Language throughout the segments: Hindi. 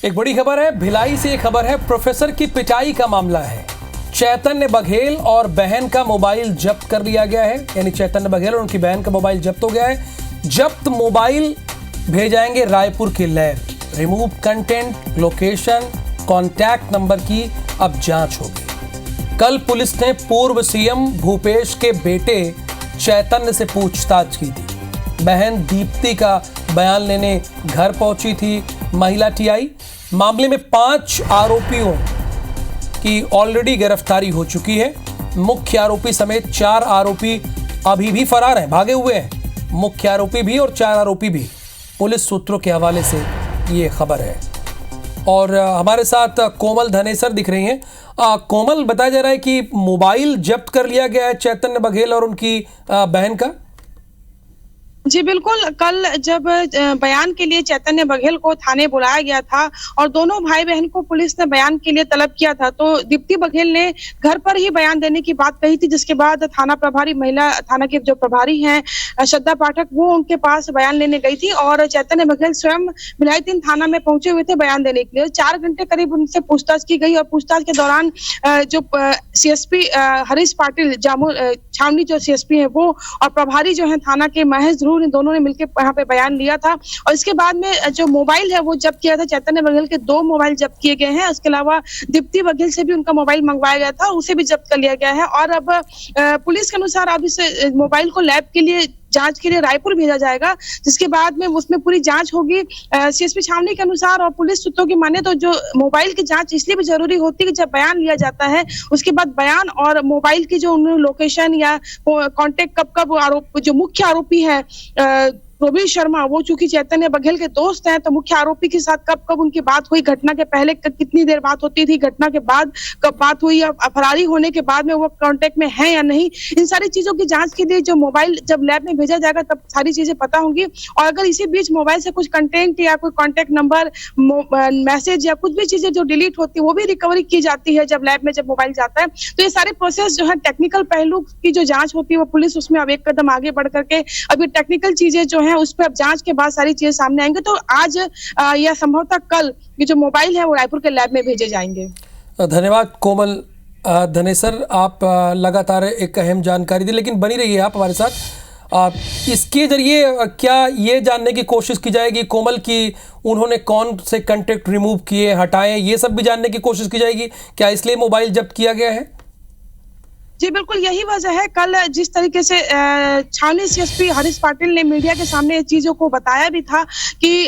एक बड़ी खबर है, भिलाई से ये खबर है। प्रोफेसर की पिटाई का मामला है। चैतन्य बघेल और बहन का मोबाइल जब्त कर लिया गया है, यानी चैतन्य बघेल और उनकी बहन का मोबाइल जब्त हो गया है। जब्त मोबाइल भेजाएंगे रायपुर के lab. Remove content, location, contact number की अब जांच होगी। कल पुलिस ने पूर्व सीएम भूपेश के बेटे चैतन्य से पूछताछ की थी। बहन दीप्ति का बयान लेने घर पहुंची थी महिला टीआई। मामले में 5 आरोपियों की ऑलरेडी गिरफ्तारी हो चुकी है। मुख्य आरोपी समेत 4 आरोपी अभी भी फरार हैं, भागे हुए हैं। मुख्य आरोपी भी और 4 आरोपी भी। पुलिस सूत्रों के हवाले से ये खबर है। और हमारे साथ कोमल धनेसर दिख रही हैं। कोमल, बताया जा रहा है कि मोबाइल जब्त कर लिया गया है चैतन्य बघेल और उनकी बहन का। जी बिल्कुल, कल जब बयान के लिए चैतन्य बघेल को थाने बुलाया गया था और दोनों भाई बहन को पुलिस ने बयान के लिए तलब किया था, तो दीप्ति बघेल ने घर पर ही बयान देने की बात कही थी, जिसके बाद थाना प्रभारी, महिला थाना के जो प्रभारी हैं श्रद्धा पाठक, वो उनके पास बयान लेने गई थी और चैतन्य बघेल स्वयं भिलाई 3 थाना में पहुंचे हुए थे बयान देने के लिए। 4 घंटे करीब उनसे पूछताछ की गई और पूछताछ के दौरान जो सीएसपी हरीश पाटिल छावनी जो सीएसपी है वो और प्रभारी जो है थाना के महेश ध्रुव, इन दोनों ने मिलकर यहाँ पे बयान लिया था। और इसके बाद में जो मोबाइल है वो जब्त किया था। चैतन्य बघेल के 2 मोबाइल जब्त किए गए हैं। उसके अलावा दीप्ति बघेल से भी उनका मोबाइल मंगवाया गया था, उसे भी जब्त कर लिया गया है। और अब पुलिस के अनुसार अब इस मोबाइल को लैब के लिए जांच के लिए रायपुर भेजा जाएगा, जिसके बाद में उसमें पूरी जांच होगी। सीएसपी छावनी के अनुसार और पुलिस सूत्रों की माने तो जो मोबाइल की जांच इसलिए भी जरूरी होती है कि जब बयान लिया जाता है उसके बाद बयान और मोबाइल की जो लोकेशन या कांटेक्ट कब जो मुख्य आरोपी है प्रवीण शर्मा, वो चूंकि चैतन्य बघेल के दोस्त हैं, तो मुख्य आरोपी के साथ कब उनकी बात हुई, घटना के पहले कितनी देर बात होती थी, घटना के बाद कब बात हुई, या फरारी होने के बाद में वो कांटेक्ट में है या नहीं, इन सारी चीजों की जांच के लिए जो मोबाइल जब लैब में भेजा जाएगा तब सारी चीजें पता होंगी। और अगर इसी बीच मोबाइल से कुछ कंटेंट या कोई कॉन्टेक्ट नंबर, मैसेज या कुछ भी चीजें जो डिलीट होती है वो भी रिकवरी की जाती है जब लैब में जब मोबाइल जाता है। तो ये सारे प्रोसेस जो है टेक्निकल पहलू की जो जांच होती है वो पुलिस उसमें अब एक कदम आगे बढ़ करके अभी टेक्निकल चीजें जो है उस पर अब जांच के बाद सारी चीजें सामने आएंगे। तो आज या संभवतः कल ये जो मोबाइल है वो रायपुर के लैब में भेजे जाएंगे। धन्यवाद कोमल धनेसर, आप लगातार एक अहम जानकारी दी, लेकिन बनी रहिए आप हमारे साथ। इसके जरिए क्या ये जानने की कोशिश की जाएगी कोमल की उन्होंने कौन से कंटेक्ट रिमूव किए, हटाए, ये सब भी जानने की कोशिश की जाएगी क्या? इसलिए मोबाइल जब्त किया गया है। जी बिल्कुल, यही वजह है। कल जिस तरीके से छावनी सीएसपी हरीश पाटिल ने मीडिया के सामने चीजों को बताया भी था कि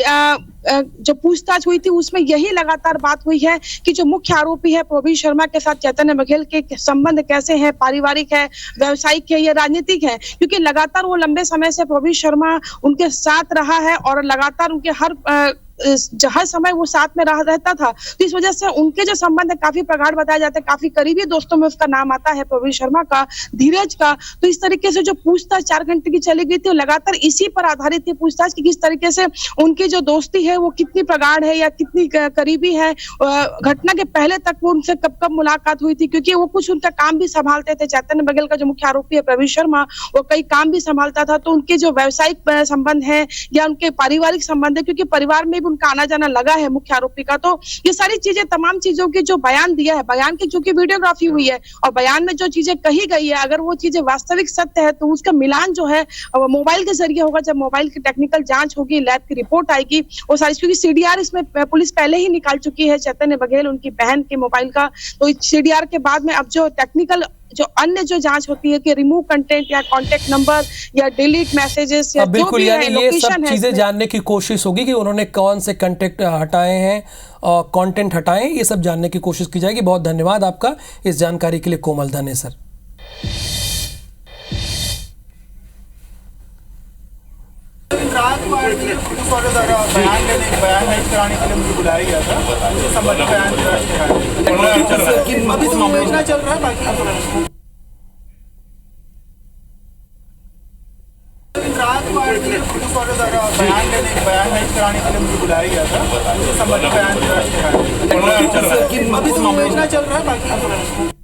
जो पूछताछ हुई थी उसमें यही लगातार बात हुई है कि जो मुख्य आरोपी है प्रवीण शर्मा के साथ चैतन्य बघेल के संबंध कैसे हैं, पारिवारिक है, व्यावसायिक है या राजनीतिक है, क्योंकि लगातार वो लंबे समय से प्रवीण शर्मा उनके साथ रहा है और लगातार उनके हर समय वो साथ में रहता था। तो इस वजह से उनके जो संबंध है काफी प्रगाढ़ बताया जाता है। काफी करीबी दोस्तों में उसका नाम आता है प्रवीण शर्मा का, धीरज का। तो इस तरीके से जो पूछताछ 4 घंटे की चली गई थी लगातार इसी पर आधारित थी पूछताछ की किस तरीके से उनकी जो दोस्ती है वो कितनी प्रगाढ़ है या कितनी करीबी है। घटना के पहले तक वो उनसे कब मुलाकात हुई थी, क्योंकि वो कुछ उनका काम भी संभालते थे। चैतन्य बघेल का जो मुख्य आरोपी है प्रवीण शर्मा, वो कई काम भी संभालता था। तो उनके जो व्यावसायिक संबंध है या उनके पारिवारिक संबंध है, क्योंकि परिवार में उनका आना जाना लगा है मुख्य आरोपी का, तो ये सारी चीजें, तमाम चीजों की जो बयान दिया है, बयान की चूंकि वीडियोग्राफी हुई है और बयान में जो चीजें कही गई है अगर वो चीजें वास्तविक सत्य है तो उसका मिलान जो है मोबाइल के जरिए होगा। जब मोबाइल की टेक्निकल जांच होगी, लैब की रिपोर्ट आएगी, वो सारी, क्योंकि सीडीआर इसमें पुलिस पहले ही निकाल चुकी है चैतन्य बघेल उनकी बहन के मोबाइल का। तो सीडीआर के बाद में अब जो टेक्निकल जो अन्य जो जांच होती है कि रिमूव कंटेंट या कांटेक्ट नंबर या डिलीट मैसेजेस या जो भी है, ये सब चीजें जानने की कोशिश होगी कि उन्होंने कौन से कंटेक्ट हटाए हैं और कंटेंट हटाए, ये सब जानने की कोशिश की जाएगी। बहुत धन्यवाद आपका इस जानकारी के लिए कोमल धनेसर। रात को पुलिस वाले द्वारा बयान कराने के लिए मुझे बुलाया गया था। संबंधित बयान अभी तो योजना चल रहा है। बाकी रात को पुलिस वाले द्वारा बयान कराने के लिए मुझे बुलाया गया था। संबंधित बयान अभी तो योजना चल रहा है। बाकी